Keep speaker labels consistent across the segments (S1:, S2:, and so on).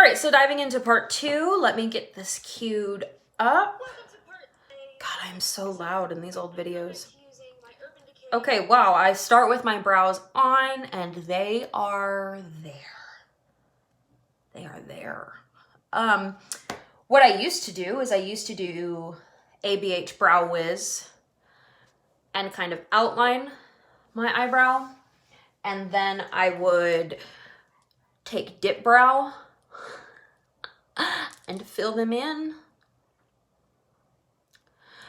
S1: right, so diving into part 2, let me get this queued up. God, I'm so loud in these old videos. Okay, wow, I start with my brows on and they are there. They are there. What I used to do is I used to do ABH Brow Wiz and kind of outline my eyebrow. And then I would take Dip Brow and fill them in.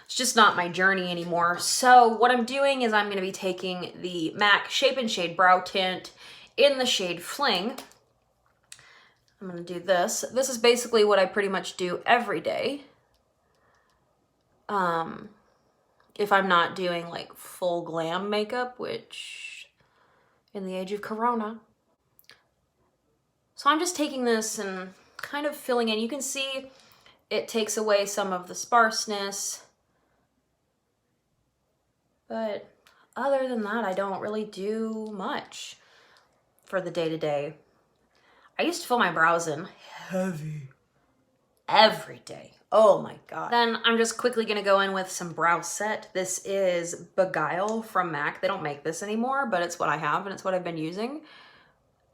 S1: It's just not my journey anymore. So what I'm doing is I'm going to be taking the MAC Shape and Shade Brow Tint in the shade Fling. I'm going to do this. This is basically what I pretty much do every day. If I'm not doing like full glam makeup, which in the age of Corona. So I'm just taking this and kind of filling in. You can see it takes away some of the sparseness. But other than that, I don't really do much for the day-to-day. I used to fill my brows in heavy every day. Oh my God. Then I'm just quickly gonna go in with some brow set. This is Beguile from MAC. They don't make this anymore, but it's what I have and it's what I've been using.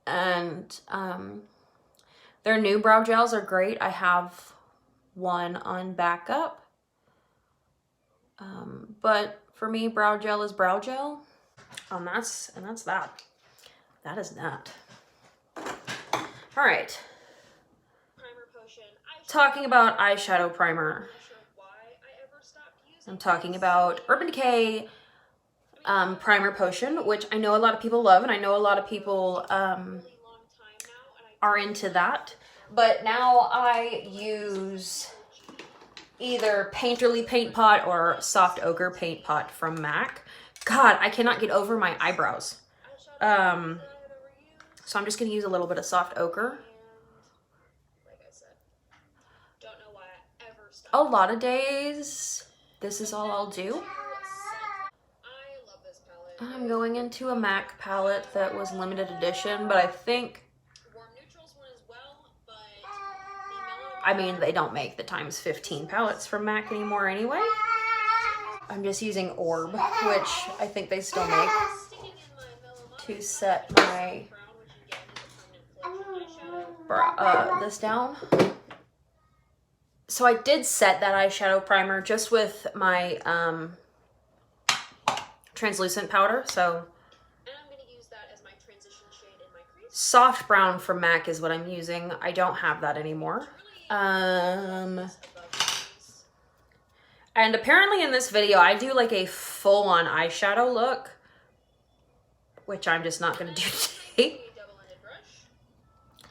S1: And their new brow gels are great. I have one on backup. But for me, brow gel is brow gel. And that's that. That is that. All right. Talking about eyeshadow primer. I'm talking about Urban Decay Primer Potion, which I know a lot of people love, and I know a lot of people are into that. But now I use either Painterly Paint Pot or Soft Ochre Paint Pot from MAC. God, I cannot get over my eyebrows. So I'm just gonna use a little bit of Soft Ochre. A lot of days, this is all I'll do. I'm going into a MAC palette that was limited edition, but I think, I mean, they don't make the times 15 palettes from MAC anymore anyway. I'm just using Orb, which I think they still make, to set my this down. So I did set that eyeshadow primer just with my translucent powder. So soft brown from MAC is what I'm using. I don't have that anymore. And apparently in this video, I do like a full-on eyeshadow look, which I'm just not gonna do today.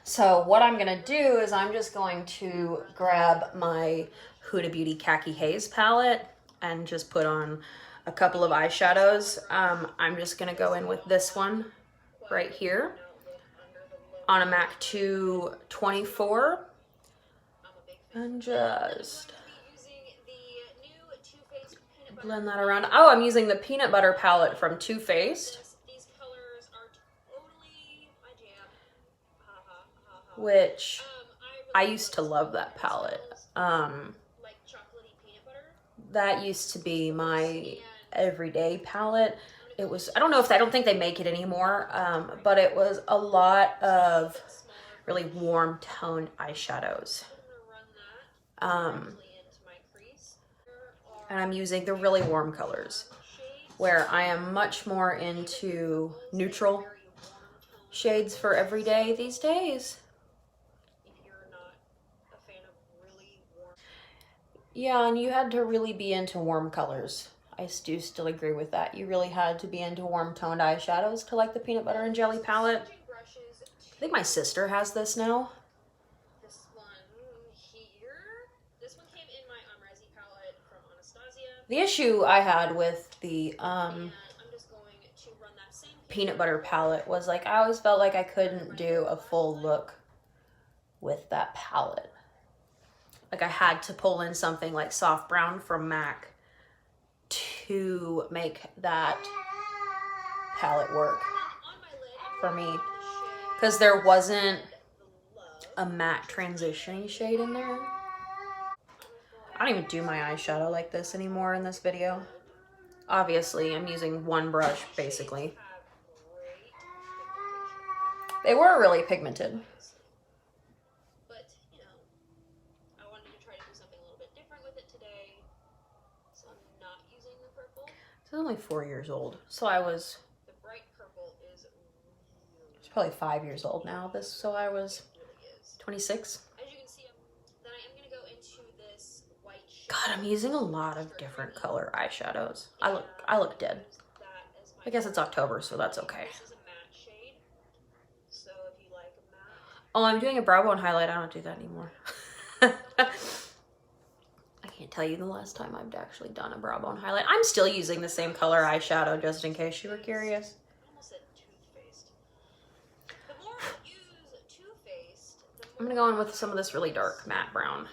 S1: So what I'm gonna do is I'm just going to grab my Huda Beauty Khaki Haze palette and just put on a couple of eyeshadows. I'm just gonna go in with this one right here on a MAC 224 and just blend that around. Oh, I'm using the Peanut Butter palette from Too Faced, which I used to love that palette. That used to be my everyday palette. It was, I don't think they make it anymore, but it was a lot of really warm toned eyeshadows. And I'm using the really warm colors, where I am much more into neutral shades for everyday these days. Yeah, and you had to really be into warm colors. I do still agree with that. You really had to be into warm toned eyeshadows to like the Peanut Butter and Jelly palette. I think my sister has this now. This one came in my Resi palette from Anastasia. The issue I had with the Peanut Butter palette was like I always felt like I couldn't do a full look with that palette. Like I had to pull in something like Soft Brown from MAC to make that palette work for me, because there wasn't a matte transitioning shade in there. I don't even do my eyeshadow like this anymore in this video. Obviously, I'm using one brush, basically. They were really pigmented.
S2: But, you know, I wanted to try to do something a little bit different with it today. So I'm not using the purple.
S1: It's only 4 years old. So I was...
S2: The bright purple is
S1: It's probably 5 years old now. So I was 26.
S2: As you can see, then I am going to go into this white shade.
S1: God, I'm using a lot of different color eyeshadows. I look dead. I guess it's October, so that's okay.
S2: This is a matte shade. So if you like a matte.
S1: Oh, I'm doing a brow bone highlight. I don't do that anymore. I can't tell you the last time I've actually done a brow bone highlight. I'm still using the same color eyeshadow, just in case you were curious. I'm gonna go in with some of this really dark matte brown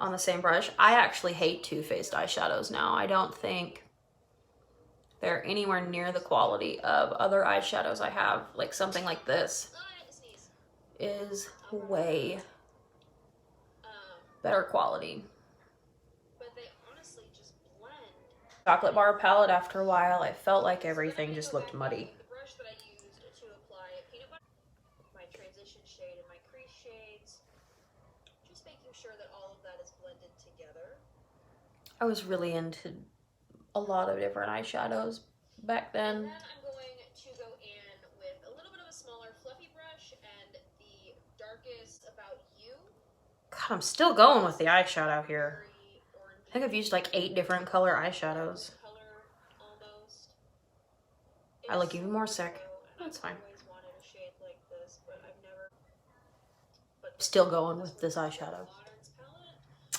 S1: on the same brush. I actually hate Too Faced eyeshadows now. I don't think they're anywhere near the quality of other eyeshadows I have. Like something like this is way better quality.
S2: But they honestly just blend.
S1: Chocolate bar palette, after a while, I felt like everything just looked muddy.
S2: The brush that I used to apply peanut butter, my transition shade and my crease shades, just making sure that all of that is blended together.
S1: I was really into a lot of different eyeshadows back then.
S2: And then I'm going to go in with a little bit of a smaller fluffy brush and the darkest About You.
S1: God, I'm still going with the eyeshadow here. I think I've used like 8 different color eyeshadows. I look even more sick. That's fine. Still going with this eyeshadow.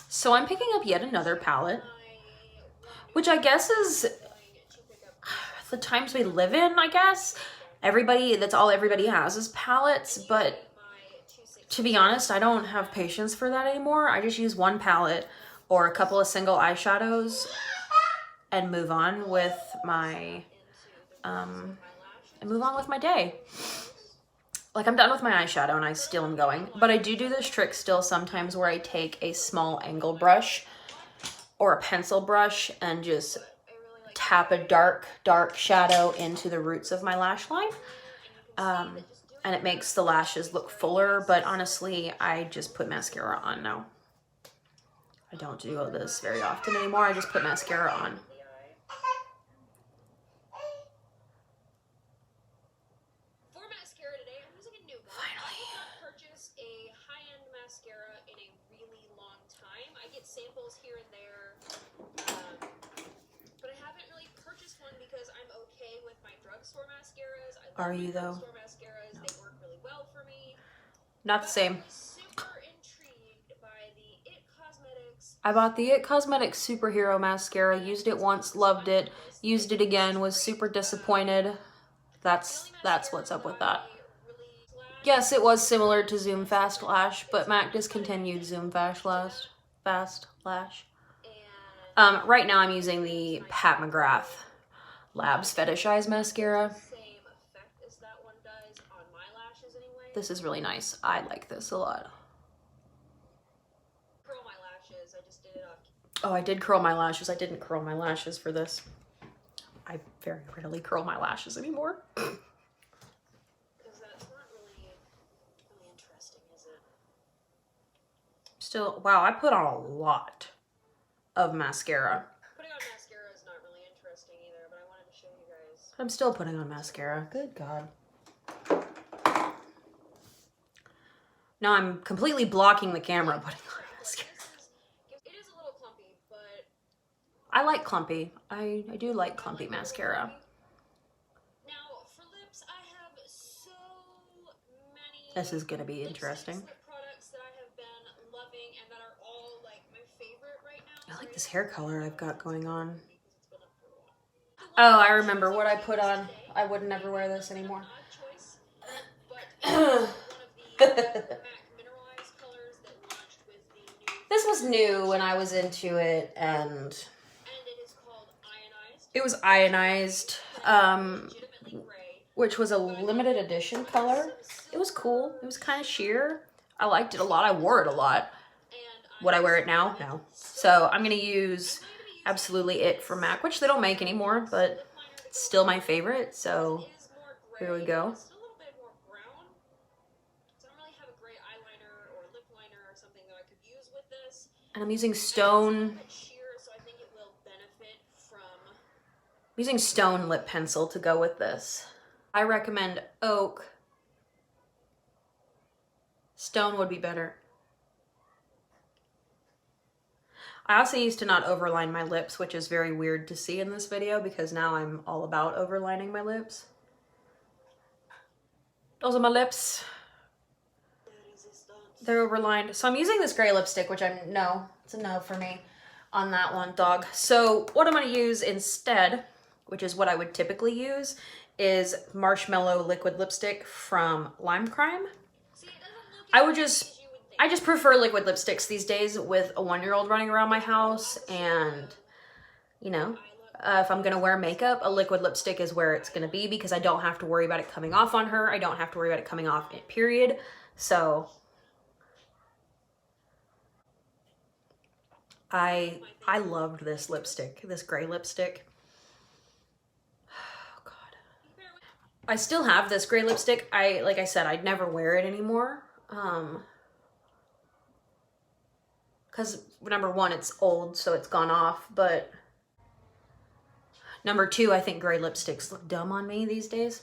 S1: So I'm picking up yet another palette, which I guess is the times we live in, I guess. That's all everybody has is palettes, but to be honest, I don't have patience for that anymore. I just use one palette or a couple of single eyeshadows and move on with my day. Like, I'm done with my eyeshadow and I still am going. But I do this trick still sometimes where I take a small angle brush or a pencil brush and just tap a dark shadow into the roots of my lash line. And it makes the lashes look fuller, but honestly, I just put mascara on now. I don't do this very often anymore. I just put mascara on.
S2: For mascara today, I'm using a new one.
S1: Finally.
S2: I have not purchased a high-end mascara in a really long time. I get samples here and there, but I haven't really purchased one because I'm okay with my drugstore mascaras.
S1: Are you though?
S2: Drugstore mascaras, no. They work really well for me.
S1: Not the same.
S2: Super intrigued by the It Cosmetics.
S1: I bought the It Cosmetics Superhero Mascara, used it once, loved it, used it again, was super disappointed. That's what's up with that. Yes, it was similar to Zoom Fast Lash, but MAC discontinued Zoom Fast Lash. Right now I'm using the Pat McGrath Labs Fetishize Mascara. This is really nice. I like this a lot. Oh, I did curl my lashes. I didn't curl my lashes for this. I very rarely curl my lashes anymore.
S2: Because that's not really interesting, is it?
S1: Still, wow, I put on a lot of mascara.
S2: Putting on mascara is not really interesting either, but I wanted to show you guys.
S1: I'm still putting on mascara. Good God. Now I'm completely blocking the camera putting on mascara.
S2: It is a little clumpy, but...
S1: I like clumpy. I do like clumpy mascara.
S2: Now, for lips, I have so many...
S1: This is going to be interesting.
S2: Lip products that I have been loving and that are all, like, my favorite right now.
S1: I like this hair color I've got going on. Oh, I remember what I put on. I would never wear this anymore. This was new when I was into it, and it was ionized, which was a limited edition color. It it was cool. It was kind of sheer. I liked it a lot. I wore it a lot. Would I wear it now? No. So I'm gonna use Absolutely It from MAC, which they don't make anymore, but it's still my favorite. So here we go. And I'm using Stone. I'm using Stone lip pencil to go with this. I recommend Oak. Stone would be better. I also used to not overline my lips, which is very weird to see in this video because now I'm all about overlining my lips. Those are my lips. They're overlined. So I'm using this gray lipstick, which it's a no for me on that one, dog. So what I'm gonna use instead, which is what I would typically use, is Marshmallow liquid lipstick from Lime Crime. I just prefer liquid lipsticks these days with a 1-year-old running around my house, and you know, if I'm gonna wear makeup, a liquid lipstick is where it's gonna be because I don't have to worry about it coming off on her. I don't have to worry about it coming off, period. So I loved this lipstick, this gray lipstick. Oh God. I still have this gray lipstick. Like I said, I'd never wear it anymore. Because number one, it's old, so it's gone off, but number two, I think gray lipsticks look dumb on me these days.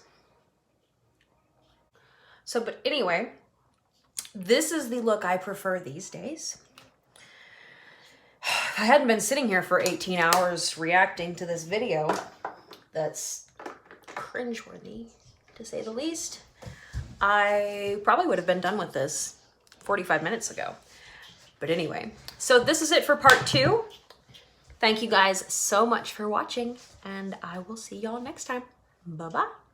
S1: So, but anyway, this is the look I prefer these days. If I hadn't been sitting here for 18 hours reacting to this video, that's cringeworthy, to say the least, I probably would have been done with this 45 minutes ago. But anyway, so this is it for part 2. Thank you guys so much for watching, and I will see y'all next time. Bye-bye.